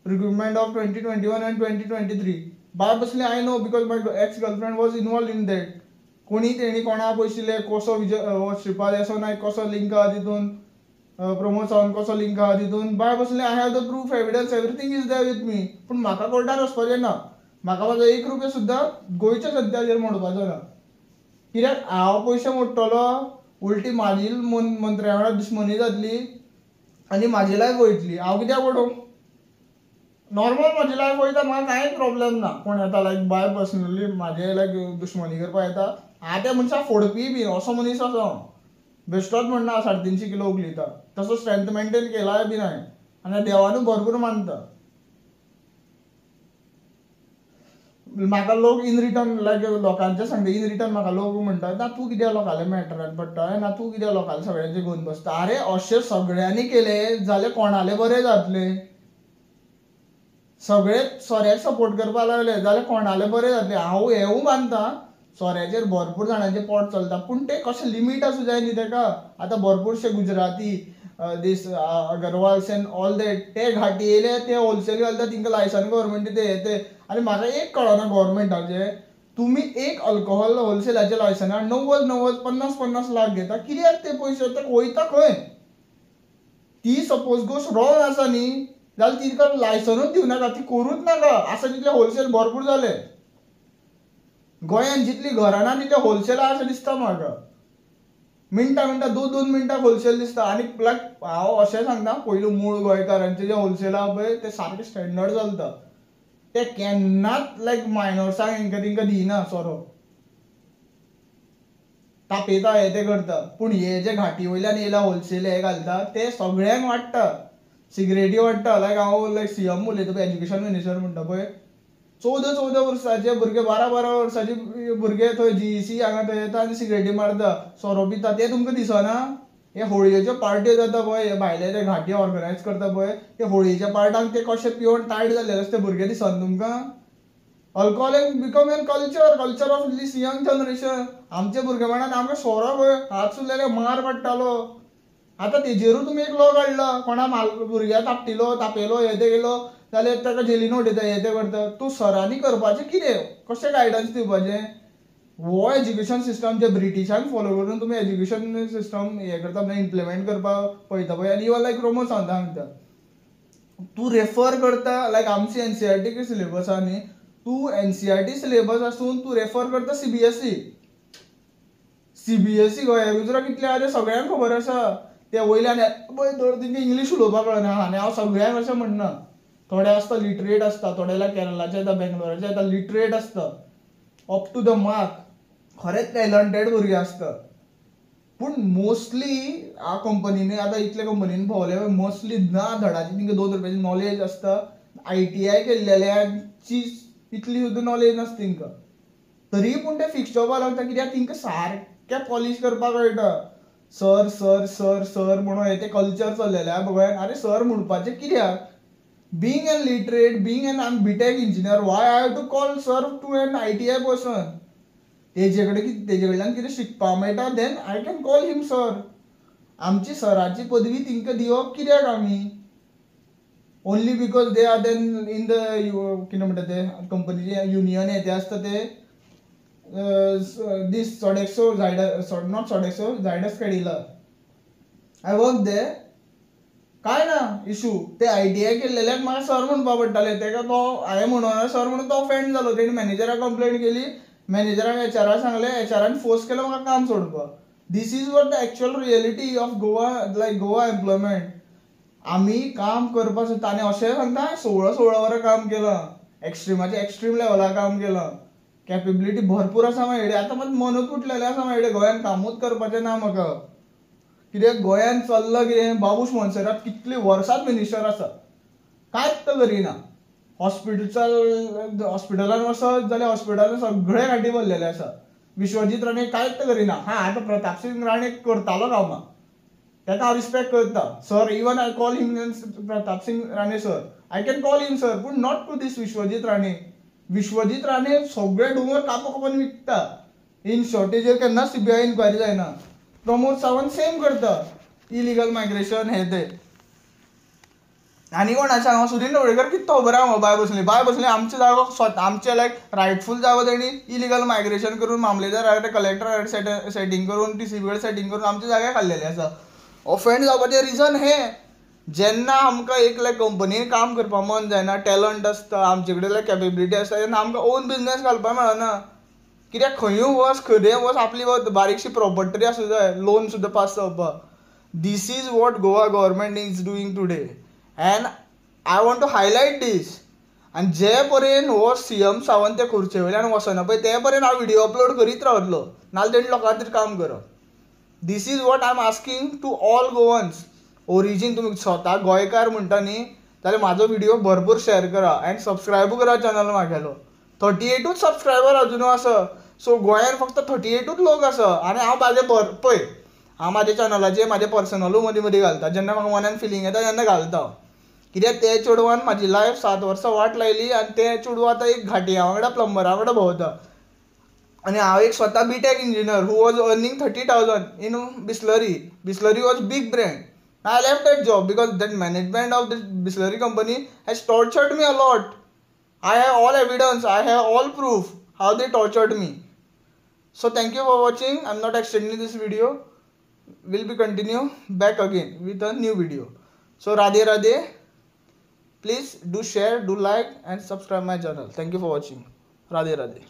recruitment of 2021 and 2023. Bye बसले I know because my ex girlfriend was involve in that. कोणी तेणी कोणा पयशिल्ले कसो श्रीपाद येसो नायक कसो लिंक आहा तितून, प्रमोद सावंत कसो लिंक आहा तितून. बाय बसले I have the proof evidence everything is there with me. पूण म्हाका कोर्टार वचपाचें ना. म्हाका म्हाजो 1 रुपया सुद्दां गोंयच्या सद्याचेर मोडपाचो ना. कित्याक हांव पयशे मोडटलो, उलटी म्हाजी मंत्र्या वांगडा दुश्मनी जातली आनी म्हाजी लायफ वयतली. हांव कित्याक ओडूं? नॉर्मल म्हाजी लायफ वयता, म्हाका कांयच प्रॉब्लेम ना. कोण येता लायक बाय पर्सनली म्हाजे लायक दुश्मनी करपा येता. हांव त्या मनशाक फोडपी बी असो मनीस असो हांव. बेश्टोच म्हणना 350 किलो उखलिता. तसो स्ट्रेंथ मेंटेन केलाय बी हांवें आनी देवानूय भरपूर मानता. म्हाका लोक इन रिटर्न लायक लोकांचे सांगता इन रिटर्न म्हाका लोक म्हणटा ना तूं कित्याक लोकांले मॅटरान पडटा, ना तूं कित्याक लोकांले सगळ्यांचे घेवन बसता. अरे अशें सगळ्यांनी केले जाल्यार कोणाले बरें जातलें. सगळे सोऱ्याक सपोर्ट करपाक लागले जाल्यार कोणाले बरें जातलें. हांव हेंवूय मानता सोऱ्याचेर भरपूर जाणांचें पोट चलता, पूण तें कशें लिमीट आसूं जाय न्ही तेका. आतां भरपूरशे गुजराती दीस अगरवाल्स एंड ऑल दॅट ते घाटी येयले, ते होलसेल घालता, तांकां लायसन गव्हर्मेंट ते. आनी म्हाका एक कळना गव्हर्मेंटाचें, तुमी एक अल्कोहोल होलसेलाच्या लायसनार 90-50 लाख घेता, कित्याक ते पयशे ते वयता खंय? ती सपोज गोश्ट रॉंग आसा न्ही जाल्यार तिका लायसनूच दिवनाका, ती करूच नाका. आसा तितले होलसेल भरपूर जाले. गोंयांत जितली घरां ना तितले होलसेल आसा दिसता म्हाका. मिनटां 2 मिनटां होलसेल दिसता. आनी लायक हांव अशें सांगता, पयलू मूळ गोंयकारांचे जे होलसेल आहा पळय ते सारके स्टँडर्ड चलता. ते केन्नाच लायक मायनॉर्सांक तांकां दिना सोरो. तापयता हे ते करता. पूण हे जे घाटी वयल्यान येयला होलसेल हे घालता ते सगळ्यांक वाडटा. सिगरेटी वाडटा. लायक हांव लायक सीएम उलयता पळय, एज्युकेशन मिनिस्टर म्हणटा पळय, 14 वर्साचे भुरगे, 12 वर्साचे भुरगे थंय जीईसी हांगा थंय येता आनी सिगरेटी मारता, सोरो पिता. ते तुमकां दिसना? हे होळयेच्यो पार्ट्यो जाता पळय, हे भायले ते घाटी ऑर्गनायज करता पळय, ते होळयेच्या पार्टांक ते कशे पिवन टायट जाल्ले ते भुरगे दिसना तुमकां? Alcohol become an culture of this young generation. आमच्या भुरगेपणांत आमकां सोरो पळय हात सुरलेले मार पडटालो. आतां तेजेरूच तुमी एक लॉ काडला, कोणा भुरग्याक तापयलो हे ते केलो जाल्यार ताका जेलीन उडयता हे ते करता. तूं सरांनी करपाचें कितें? कशें गायडन्स दिवपाचें? हो एज्युकेशन सिस्टम जे ब्रिटिशान फॉलो करून तुमी एज्युकेशन सिस्टम हे करता म्हणजे इम्प्लिमेंट करपाक पळयता पळय. आनी इवन लायक प्रमोद सांगता तूं रेफर करता लायक आमची एनसीईआरटी सिलेबस आहा न्ही, तूं एनसीईआरटी सिलेबस आसून तूं रेफर करता सीबीएसई गोंया गुजरात कितले आहा ते सगळ्यांक खबर आसा. ते वयल्यान पळय धर तांकां इंग्लीश उलोवपाक कळना. आनी हांव सगळ्यांक अशें म्हणना, थोडे आसता लिटरेट आसता, थोडे जाल्यार केरळाचे येता, बेंगलोराचे येता, लिटरेट आसता अप टू द मार्क, खरेंच टॅलंटेड भुरगे आसता. पूण मोस्टली ह्या कंपनीनी आतां इतले कंपनीनी भोंवले मोस्टली ना धडाची तांकां 2 रुपयाची नॉलेज आसता. ITI केल्लेल्यांची इतली सुद्दां नॉलेज नासता तांकां. तरी पूण ते फिक्स जॉबाक लागता कित्याक तांकां सारकें पॉलिश करपाक कळटा. सर सर सर सर म्हणून हे ते कल्चर चल्लेले आहा गोंयांत. अरे सर म्हणपाचें कित्याक? Being an literate, being an BTech engineer, why I have to call sir to an ITI person? तेजे कडल्यान कितें शिकपाक मेळटा, then I can call him sir. आमची सराची पदवी तांकां दिवप कित्याक आमी? Only because they are then in the कितें म्हणटा ते कंपनीचे युनियन हे ते आसता ते दीस Sodexo not Sodexo Zydus Cadila. I work they काय ना इशू. ते ITI केल्लेल्याक म्हाका सर म्हणपा पडटाले. तेका तो हांवें म्हणून सर म्हणून तो ऑफेंड जालो. तेणी मॅनेजराक कंप्लेंट केली. मॅनेजरान HRाक सांगलें, HRान फोर्स केलो म्हाका काम सोडपाक. This is what the actual reality of Goa, like Goa employment. आमी काम करपाक सोदता आनी अशें सांगता 16 वरां काम केलां, एक्स्ट्रीमाच्या एक्स्ट्रीम लेवलार काम केलां, कॅपेबिलिटी भरपूर आसा म्हाजे कडेन. आतां मात मनूच उठलेलें आसा म्हाजे कडेन. गोंयांत कामूच करपाचें ना म्हाका. कित्याक गोंयांत चल्लां कितें, बाबूश मोन्सेरात कितलीं वर्सां मिनिस्टर आसा, कांयच तो करिना. हॉस्पिटलान वचत जाल्यार हॉस्पिटलान सगळे घाटी भरलेले आसा. विश्वजीत राणे कांयच करिना. आतां प्रताप सिंग राणे करतालो कामां, ताका हांव रिस्पेक्ट करता. Sir even I call him Pratap Singh Rane sir, I can call him sir, पूण not to this Vishwajit Rane. Vishwajit Rane सगळे डोंगर कापून विकता. इन शॉर्टेजेर केन्ना CBI इन्क्वायरी जायना. प्रमोद सावंत सेम करता, इलिगल मायग्रेशन हे ते. आनी कोणा सांगा सुनील ढवळेकर कितें खबर आहा बाय बसली आमचे जागो स्वता आमचे लायक रायटफूल जागो तेणी इलिगल मायग्रेशन करून मामलेदार कलेक्टर सेटींग करून TCP कडेन सेटींग करून आमचे जागे खाल्लेले आसा. ऑफेंड जावपाचें रिजन हें जेन्ना आमकां एक लायक कंपनीन काम करपा मन जायना टॅलंट आसता आमचे कडेन लायक कॅपेबिलिटी आसता तेन्ना आमकां ओन बिजनेस घालपाक मेळना. कित्याक खंयूय वच खंय वच आपली बारीकशी प्रॉपर्टी आसूं जाय लोन सुद्दां पास जावपाक. This is what Goa government is doing today and I want to highlight this. आनी जे पर्यंत हो CM सावंत त्या खुर्चे वयल्यान वचना पळय ते पर्यंत हांव व्हिडिओ अपलोड करीत रावतलो नाल्यार तेणी लोकां खातीर काम करप. This is what I am asking to all Goans. Origin तुमी स्वता गोंयकार म्हणटा न्ही जाल्यार म्हाजो व्हिडिओ भरपूर शेअर करा आनी सबस्क्रायबू करा चॅनल म्हागेलो. 38 सबस्क्रायबर अजुनूय आसा. सो गोंयांत फक्त 38 लोक आसा आनी हांव पळय हांव म्हाज्या चॅनलाचेर म्हाजें पर्सनलू मदीं मदीं घालता जेन्ना म्हाका मनान फिलींग येता तेन्ना घालता. कित्याक ते चेडवान म्हाजी लायफ 7 वर्सां वाट लायली आनी ते चेडूं आतां एक घाटिया वांगडा प्लंबरा वांगडा भोंवता. आनी हांव एक स्वता BTech engineer who was earning 30,000 in Bisleri. Bisleri was big brand. I left that job because that management of this Bisleri company has tortured me a lot. I have all evidence, I have all proof how they tortured me. So thank you for watching. I'm not extending this video. Will be continue back again with a new video. So Radhe Radhe. Please do share, do like and subscribe my channel. Thank you for watching. Radhe Radhe.